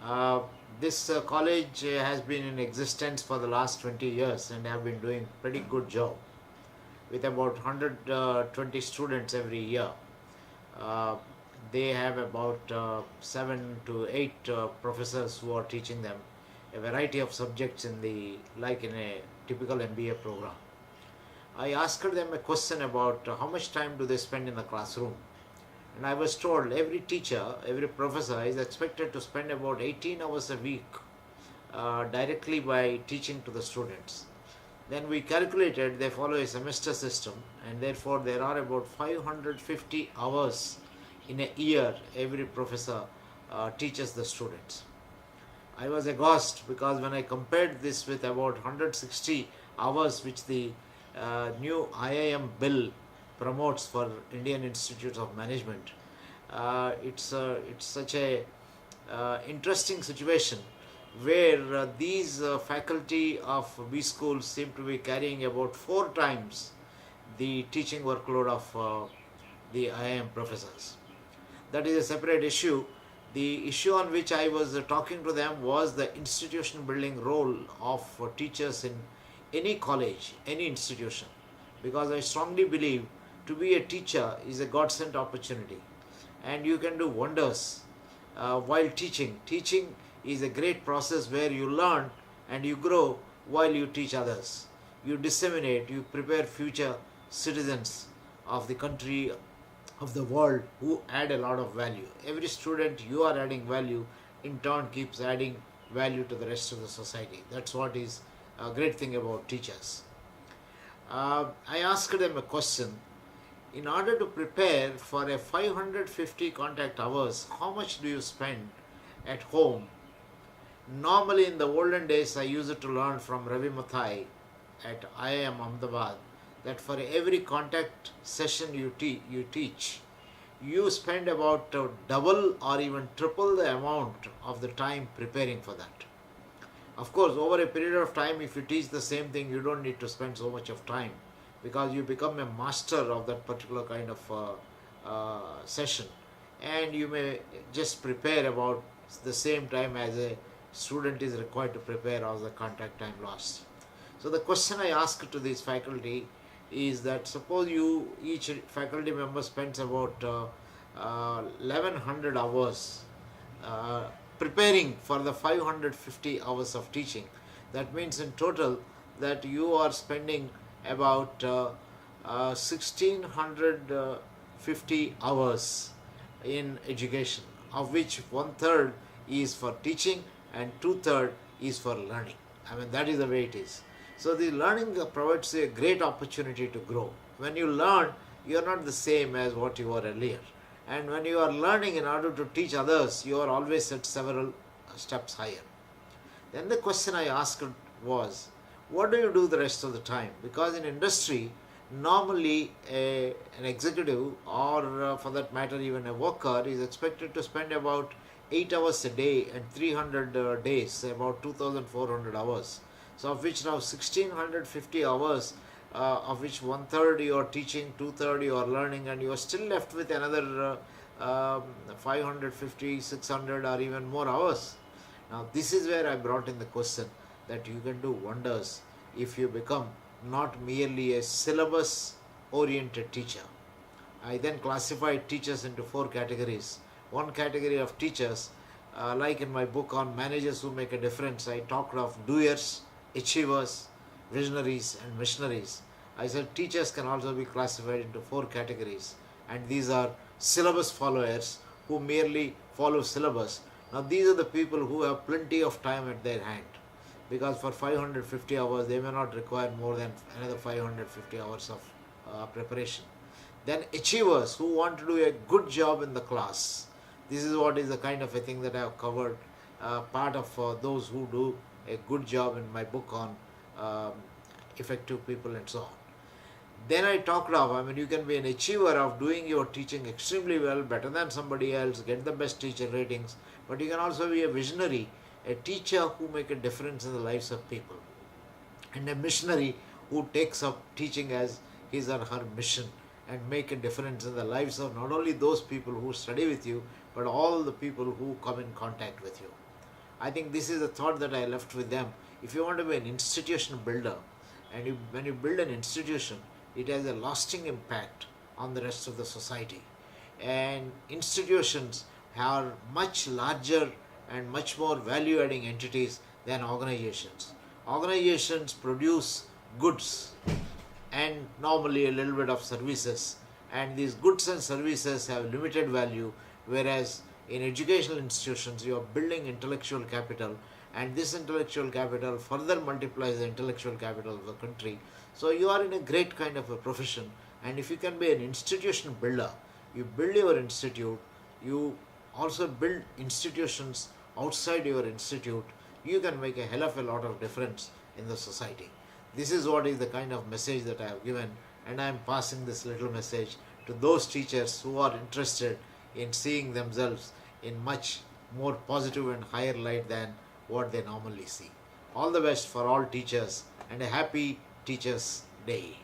Uh, this college has been in existence for the last 20 years and have been doing pretty good job with about 120 students every year. Uh, they have about 7 to 8 professors who are teaching them a variety of subjects in a typical MBA program. I asked them a question about how much time do they spend in the classroom. And I was told every teacher, every professor is expected to spend about 18 hours a week directly by teaching to the students. Then we calculated they follow a semester system, and therefore there are about 550 hours in a year every professor teaches the students. I was aghast because when I compared this with about 160 hours which the new IIM bill promotes for Indian Institutes of Management, it's such a interesting situation where these faculty of B schools seem to be carrying about 4 times the teaching workload of the IIM professors. That is a separate issue. The issue on which I was talking to them was the institution building role of teachers in any college, any institution. Because I strongly believe to be a teacher is a God sent opportunity and you can do wonders while teaching. Teaching is a great process where you learn and you grow while you teach others. You disseminate, you prepare future citizens of the country, of the world who add a lot of value. Every student you are adding value in turn keeps adding value to the rest of the society. That's what is a great thing about teachers. I asked them a question. In order to prepare for a 550 contact hours, how much do you spend at home? Normally, in the olden days, I used to learn from Ravi Mathai at IIM Ahmedabad that for every contact session you teach, you spend about double or even triple the amount of the time preparing for that. Of course, over a period of time, if you teach the same thing, you don't need to spend so much of time because you become a master of that particular kind of session, and you may just prepare about the same time as a student is required to prepare as the contact time lasts. So the question I ask to this faculty is that suppose you each faculty member spends about 1100 hours uh, preparing for the 550 hours of teaching. That means in total that you are spending about 1650 hours in education, of which one third is for teaching and two-third is for learning. I mean, that is the way it is. So the learning provides a great opportunity to grow. When you learn, you are not the same as what you were earlier. And when you are learning in order to teach others, you are always at several steps higher. Then the question I asked was, what do you do the rest of the time? Because in industry, normally an executive or for that matter even a worker is expected to spend about 8 hours a day and 300 days, about 2400 hours. So of which now 1650 hours, of which one third you are teaching, two third you are learning, and you are still left with another 550, 600 or even more hours. Now this is where I brought in the question that you can do wonders if you become not merely a syllabus oriented teacher. I then classified teachers into 4 categories. One category of teachers, like in my book on managers who make a difference, I talked of doers, achievers, visionaries, and missionaries. I said teachers can also be classified into 4 categories, and these are syllabus followers who merely follow syllabus. Now, these are the people who have plenty of time at their hand because for 550 hours they may not require more than another 550 hours of preparation. Then achievers who want to do a good job in the class. This is what is the kind of a thing that I have covered, part of those who do a good job in my book on um, effective people and so on. Then I talked of, I mean, you can be an achiever of doing your teaching extremely well, better than somebody else, get the best teacher ratings, but you can also be a visionary, a teacher who make a difference in the lives of people, and a missionary who takes up teaching as his or her mission and make a difference in the lives of not only those people who study with you, but all the people who come in contact with you. I think this is the thought that I left with them. If you want to be an institution builder, and when you build an institution, it has a lasting impact on the rest of the society. And institutions are much larger and much more value adding entities than organizations. Organizations produce goods and normally a little bit of services, and these goods and services have limited value, whereas in educational institutions you are building intellectual capital, and this intellectual capital further multiplies the intellectual capital of the country. So you are in a great kind of a profession, and if you can be an institution builder, you build your institute, you also build institutions outside your institute, you can make a hell of a lot of difference in the society. This is what is the kind of message that I have given, and I am passing this little message to those teachers who are interested in seeing themselves in much more positive and higher light than what they normally see. All the best for all teachers, and a happy Teachers' Day.